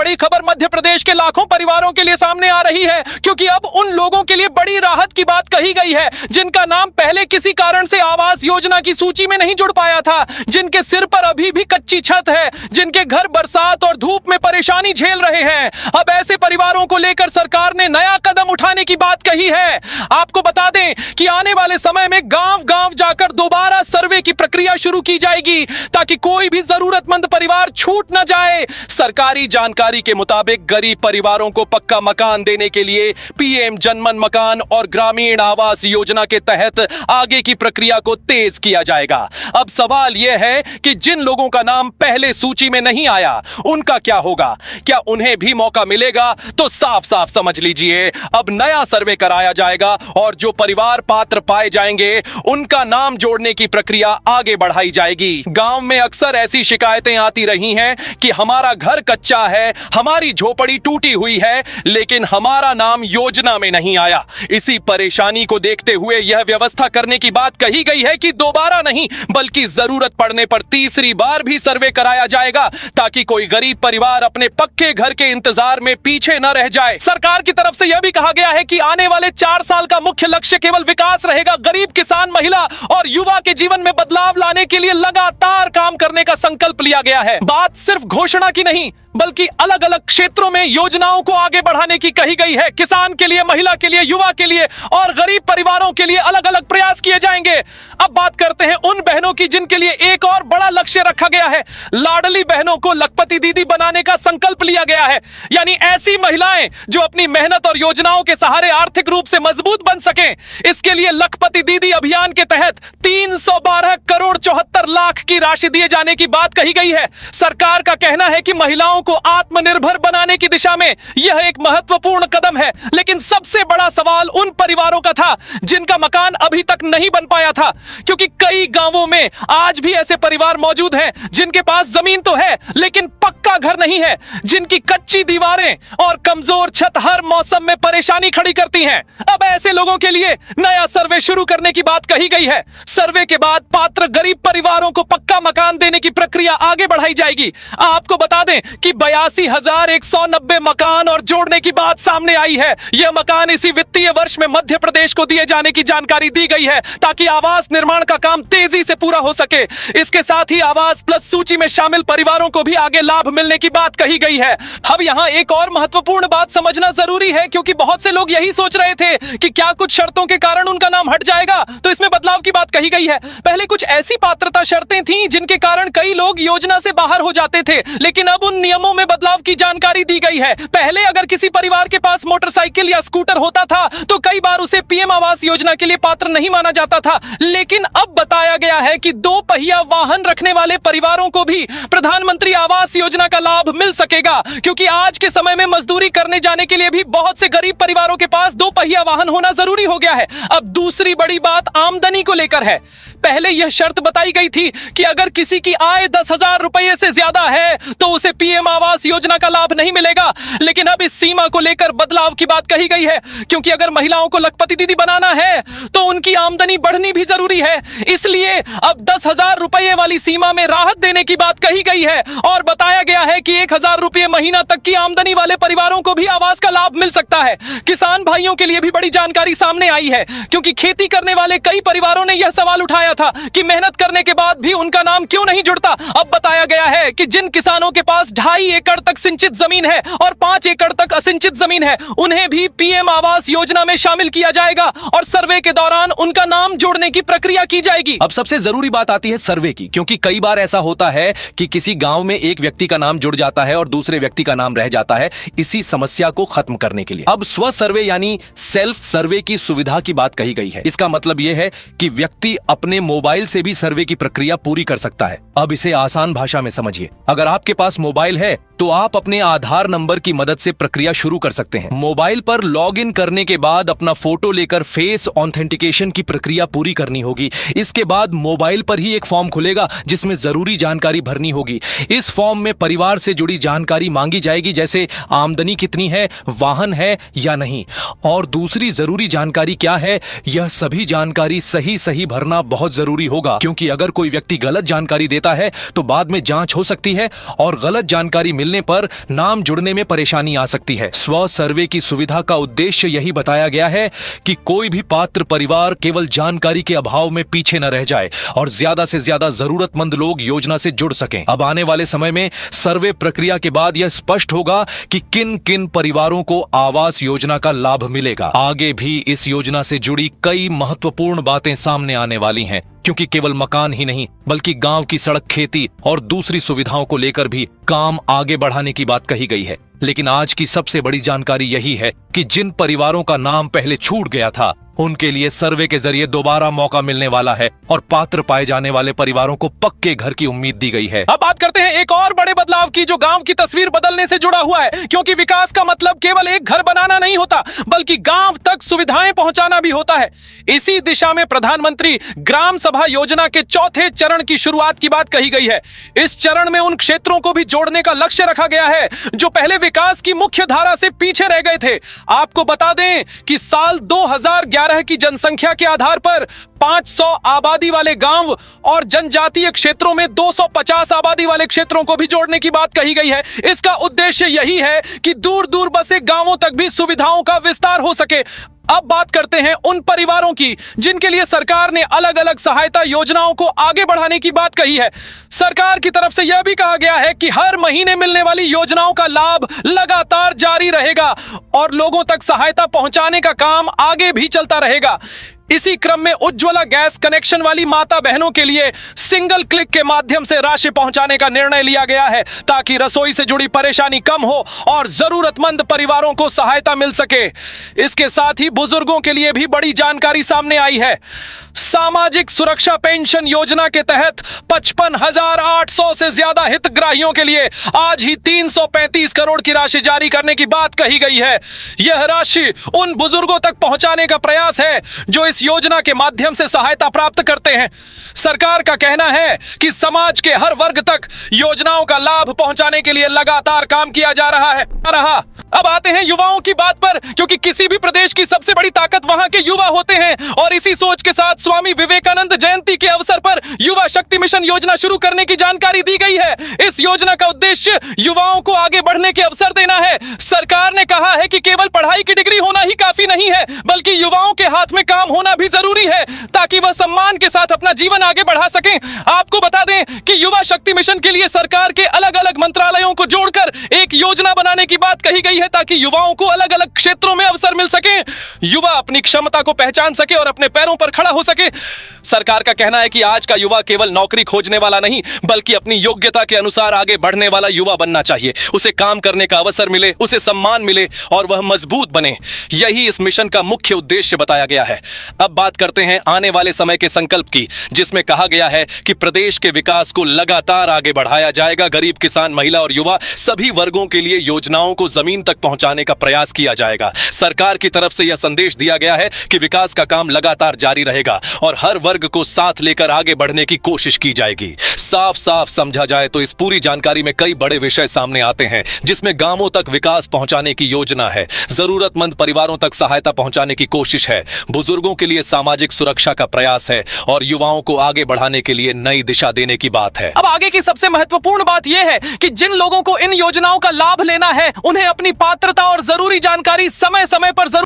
बड़ी खबर मध्य प्रदेश के लाखों परिवारों के लिए सामने आ रही है, क्योंकि अब उन लोगों के लिए बड़ी राहत की बात कही गई है जिनका नाम पहले किसी कारण से आवास योजना की सूची में नहीं जुड़ पाया था, जिनके सिर पर अभी भी कच्ची छत है, जिनके घर बरसात और धूप में परेशानी झेल रहे हैं। अब ऐसे परिवारों को लेकर सरकार ने नया कदम उठाने की बात कही है। आपको बता दें कि आने वाले समय में गांव-गांव जाकर दोबारा सर्वे की प्रक्रिया शुरू की जाएगी ताकि कोई भी जरूरतमंद परिवार छूट न जाए। सरकारी जानकारी के मुताबिक गरीब परिवारों को पक्का मकान देने के लिए पीएम जनमन मकान और ग्रामीण आवास योजना के तहत आगे की प्रक्रिया को तेज किया जाएगा। अब सवाल यह है कि जिन लोगों का नाम पहले सूची में नहीं आया उनका क्या होगा? क्या उन्हें भी मौका मिलेगा? तो साफ साफ समझ लीजिए, अब नया सर्वे कराया जाएगा और जो परिवार पात्र पाए जाएंगे उनका नाम जोड़ने की प्रक्रिया आगे बढ़ाई जाएगी। गांव में अक्सर ऐसी शिकायतें आती रही हैं कि हमारा घर कच्चा है, हमारी झोपड़ी टूटी हुई है, लेकिन हमारा नाम योजना में नहीं आया। इसी परेशानी को देखते हुए यह व्यवस्था करने की बात कही गई है कि दोबारा नहीं बल्कि जरूरत पड़ने पर तीसरी बार भी सर्वे कराया जाएगा ताकि कोई गरीब परिवार अपने पक्के घर के इंतजार में पीछे न रह जाए। सरकार की तरफ से यह भी कहा गया है कि आने वाले 4 साल का मुख्य लक्ष्य केवल विकास रहेगा। गरीब किसान, महिला और युवा के जीवन में बदलाव लाने के लिए लगातार काम करने का संकल्प लिया गया है। बात सिर्फ घोषणा की नहीं बल्कि अलग अलग क्षेत्रों में योजनाओं को आगे बढ़ाने की कही गई है। किसान के लिए, महिला के लिए, युवा के लिए और गरीब परिवारों के लिए अलग अलग प्रयास किए जाएंगे। अब बात करते हैं उन बहनों की जिनके लिए एक और बड़ा लक्ष्य रखा गया है। लाडली बहनों को लखपति दीदी बनाने का संकल्प लिया गया है, यानी ऐसी महिलाएं जो अपनी मेहनत और योजनाओं के सहारे आर्थिक रूप से मजबूत बन सकें। इसके लिए लखपति दीदी अभियान के तहत 312 करोड़ 74 लाख की राशि दिए जाने की बात कही गई है। सरकार का कहना है कि महिलाओं को आत्मनिर्भर बनाने की दिशा में यह एक महत्वपूर्ण कदम है। लेकिन सबसे बड़ा सवाल उन परिवारों का था जिनका मकान अभी तक नहीं बन पाया था, क्योंकि कई गांवों में आज भी ऐसे परिवार मौजूद हैं जिनके पास जमीन तो है लेकिन पक्का घर नहीं है, जिनकी कच्ची दीवारें और कमजोर छत हर मौसम में परेशानी खड़ी करती हैं। अब ऐसे लोगों के लिए नया सर्वे शुरू करने की बात कही गई है। सर्वे के बाद पात्र गरीब परिवारों को पक्का मकान देने की प्रक्रिया आगे बढ़ाई जाएगी। आपको बता दें कि 82,190 मकान और जोड़ने की बात सामने आई है। यह मकान इसी वित्तीय वर्ष में मध्य प्रदेश को दिए जाने की जानकारी दी गई है ताकि आवास निर्माण का काम तेजी से पूरा हो सके। इसके साथ ही आवास प्लस सूची में शामिल परिवारों को भी आगे लाभ मिलने की बात कही गई है। अब यहाँ एक और महत्वपूर्ण बात समझना जरूरी है, क्योंकि बहुत से लोग यही सोच रहे थे कि क्या कुछ शर्तों के कारण उनका नाम हट जाएगा, तो इसमें बदलाव की बात कही गई है। पहले कुछ ऐसी पात्रता शर्तें थीं जिनके कारण कई लोग योजना से बाहर हो जाते थे, लेकिन अब उन नियमों में बदलाव की जानकारी दी गई है। पहले अगर किसी परिवार के पास मोटरसाइकिल या स्कूटर होता था तो कई बार उसे पीएम आवास योजना के लिए पात्र नहीं माना जाता था, लेकिन अब बताया गया है कि 2 पहिया वाहन रखने वाले परिवारों को भी प्रधानमंत्री आवास योजना का लाभ मिल सकेगा, क्योंकि आज के समय में मजदूरी करने जाने के लिए भी बहुत से गरीब परिवारों के पास 2 पहिया वाहन होना जरूरी हो गया है। अब दूसरी बड़ी बात आमदनी को लेकर है। पहले यह शर्त बताई गई थी कि अगर किसी की आय 10,000 रुपए से ज्यादा है तो उसे पीएम आवास योजना का लाभ नहीं मिलेगा, लेकिन अब इस सीमा को लेकर बदलाव की बात कही गई है, क्योंकि अगर महिलाओं को लखपति दीदी बनाना है तो उनकी आमदनी बढ़नी भी जरूरी है। इसलिए अब 10,000 रुपए वाली सीमा में राहत देने की बात कही गई है और बताया गया है कि 1,000 रुपए महीना तक की आमदनी वाले परिवारों को भी आवास का लाभ मिल सकता है। किसान भाइयों के लिए भी बड़ी जानकारी सामने आई है, क्योंकि खेती करने वाले कई परिवारों ने यह सवाल उठाया था कि मेहनत करने के बाद भी उनका नाम क्यों नहीं जुड़ता। अब बताया गया है कि जिन किसानों के पास 2.5 एकड़ तक सिंचित जमीन है और 5 एकड़ तक असिंचित जमीन है, उन्हें भी पीएम आवास योजना में शामिल किया जाएगा और सर्वे के दौरान उनका नाम जोड़ने की प्रक्रिया की जाएगी। अब सबसे जरूरी बात आती है सर्वे की, क्योंकि कई बार ऐसा होता है कि किसी गांव में एक व्यक्ति का नाम जुड़ जाता है और दूसरे व्यक्ति का नाम रह जाता है। इसी समस्या को खत्म करने के लिए अब स्व सर्वे यानी सेल्फ सर्वे की सुविधा की बात कही गई है। इसका मतलब यह है कि व्यक्ति अपने मोबाइल से भी सर्वे की प्रक्रिया पूरी कर सकता है। अब इसे आसान भाषा में समझिए। अगर आपके पास मोबाइल है तो आप अपने आधार नंबर की मदद से प्रक्रिया शुरू कर सकते हैं। मोबाइल पर लॉगिन करने के बाद अपना फोटो लेकर फेस ऑथेंटिकेशन की प्रक्रिया पूरी करनी होगी। इसके बाद मोबाइल पर ही एक फॉर्म खुलेगा जिसमें जरूरी जानकारी भरनी होगी। इस फॉर्म में परिवार से जुड़ी जानकारी मांगी जाएगी, जैसे आमदनी कितनी है, वाहन है या नहीं, और दूसरी जरूरी जानकारी क्या है। यह सभी जानकारी सही सही भरना बहुत जरूरी होगा, क्योंकि अगर कोई व्यक्ति गलत जानकारी देता है तो बाद में जांच हो सकती है और गलत जानकारी मिलने मिलने पर नाम जुड़ने में परेशानी आ सकती है। स्व सर्वे की सुविधा का उद्देश्य यही बताया गया है कि कोई भी पात्र परिवार केवल जानकारी के अभाव में पीछे न रह जाए और ज्यादा से ज्यादा जरूरतमंद लोग योजना से जुड़ सकें। अब आने वाले समय में सर्वे प्रक्रिया के बाद यह स्पष्ट होगा कि किन किन परिवारों को आवास योजना का लाभ मिलेगा। आगे भी इस योजना से जुड़ी कई महत्वपूर्ण बातें सामने आने वाली हैं, क्योंकि केवल मकान ही नहीं बल्कि गांव की सड़क, खेती और दूसरी सुविधाओं को लेकर भी काम आगे बढ़ाने की बात कही गई है। लेकिन आज की सबसे बड़ी जानकारी यही है कि जिन परिवारों का नाम पहले छूट गया था उनके लिए सर्वे के जरिए दोबारा मौका मिलने वाला है और पात्र पाए जाने वाले परिवारों को पक्के घर की उम्मीद दी गई है। अब बात करते हैं एक और बड़े बदलाव की जो गांव की तस्वीर बदलने से जुड़ा हुआ है, क्योंकि विकास का मतलब केवल एक घर बनाना नहीं होता बल्कि गांव तक सुविधाएं पहुंचाना भी होता है। इसी दिशा में प्रधानमंत्री ग्राम सभा योजना के चौथे चरण की शुरुआत की बात कही गई है। इस चरण में उन क्षेत्रों को भी जोड़ने का लक्ष्य रखा गया है जो पहले विकास की मुख्य धारा से पीछे रह गए थे। आपको बता दें कि साल 2011 की जनसंख्या के आधार पर 500 आबादी वाले गांव और जनजातीय क्षेत्रों में 250 आबादी वाले क्षेत्रों को भी जोड़ने की बात कही गई है। इसका उद्देश्य यही है कि दूर दूर बसे गांवों तक भी सुविधाओं का विस्तार हो सके। अब बात करते हैं उन परिवारों की जिनके लिए सरकार ने अलग अलग सहायता योजनाओं को आगे बढ़ाने की बात कही है। सरकार की तरफ से यह भी कहा गया है कि हर महीने मिलने वाली योजनाओं का लाभ लगातार जारी रहेगा और लोगों तक सहायता पहुंचाने का काम आगे भी चलता रहेगा। इसी क्रम में उज्ज्वला गैस कनेक्शन वाली माता बहनों के लिए सिंगल क्लिक के माध्यम से राशि पहुंचाने का निर्णय लिया गया है ताकि रसोई से जुड़ी परेशानी कम हो और जरूरतमंद परिवारों को सहायता मिल सके। इसके साथ ही बुजुर्गों के लिए भी बड़ी जानकारी सामने आई है। सामाजिक सुरक्षा पेंशन योजना के तहत 55,800 से ज्यादा हितग्राहियों के लिए आज ही 335 करोड़ की राशि जारी करने की बात कही गई है। यह राशि उन बुजुर्गों तक पहुंचाने का प्रयास है जो इस योजना के माध्यम से सहायता प्राप्त करते हैं। सरकार का कहना है कि समाज के हर वर्ग तक योजनाओं का लाभ पहुंचाने के लिए लगातार काम किया जा रहा है। अब आते हैं युवाओं की बात पर, क्योंकि किसी भी प्रदेश की सबसे बड़ी ताकत वहां के युवा होते हैं और इसी सोच के साथ स्वामी विवेकानंद जयंती के अवसर पर युवा शक्ति मिशन योजना शुरू करने की जानकारी दी गई है। इस योजना का उद्देश्य युवाओं को आगे बढ़ने के अवसर देना है। सरकार ने कहा है कि केवल पढ़ाई की डिग्री होना ही काफी नहीं है बल्कि युवाओं के हाथ में काम होना भी जरूरी है ताकि वह सम्मान के साथ अपना जीवन आगे बढ़ा सकें। आपको बता दें कि युवा शक्ति मिशन के लिए सरकार के अलग अलग मंत्रालयों को जोड़कर एक योजना बनाने की बात कही गई है ताकि युवाओं को अलग अलग क्षेत्रों में अवसर मिल सके, युवा अपनी क्षमता को पहचान सके और अपने पैरों पर खड़ा हो सके। सरकार का कहना है कि आज का युवा केवल नौकरी खोजने वाला नहीं बल्कि अपनी योग्यता के अनुसार आगे बढ़ने वाला युवा बनना चाहिए। उसे काम करने का अवसर मिले, उसे सम्मान मिले और वह मजबूत बने। यही इस मिशन का मुख्य उद्देश्य बताया गया है। अब बात करते हैं आने वाले समय के संकल्प की, जिसमें कहा गया है कि प्रदेश के विकास को लगातार आगे बढ़ाया जाएगा। गरीब, किसान, महिला और युवा सभी वर्गों के लिए योजनाओं को जमीन तक पहुंचाने का प्रयास किया जाएगा। सरकार की तरफ से यह संदेश दिया गया है कि विकास का काम लगातार जारी रहेगा और हर वर्ग को साथ लेकर आगे बढ़ने की कोशिश की जाएगी। साफ साफ समझा जाए तो इस पूरी जानकारी में कई बड़े विषय सामने आते हैं, जिसमें गांवों तक विकास पहुंचाने की योजना है, जरूरतमंद परिवारों तक सहायता पहुंचाने की कोशिश है, बुजुर्गों के लिए सामाजिक सुरक्षा का प्रयास है और युवाओं को आगे बढ़ाने के लिए नई दिशा देने की बात है। अब आगे की सबसे महत्वपूर्ण बात यह है कि जिन लोगों को इन योजनाओं का लाभ लेना है उन्हें अपनी पात्रता और जरूरी जानकारी समय समय पर जरूर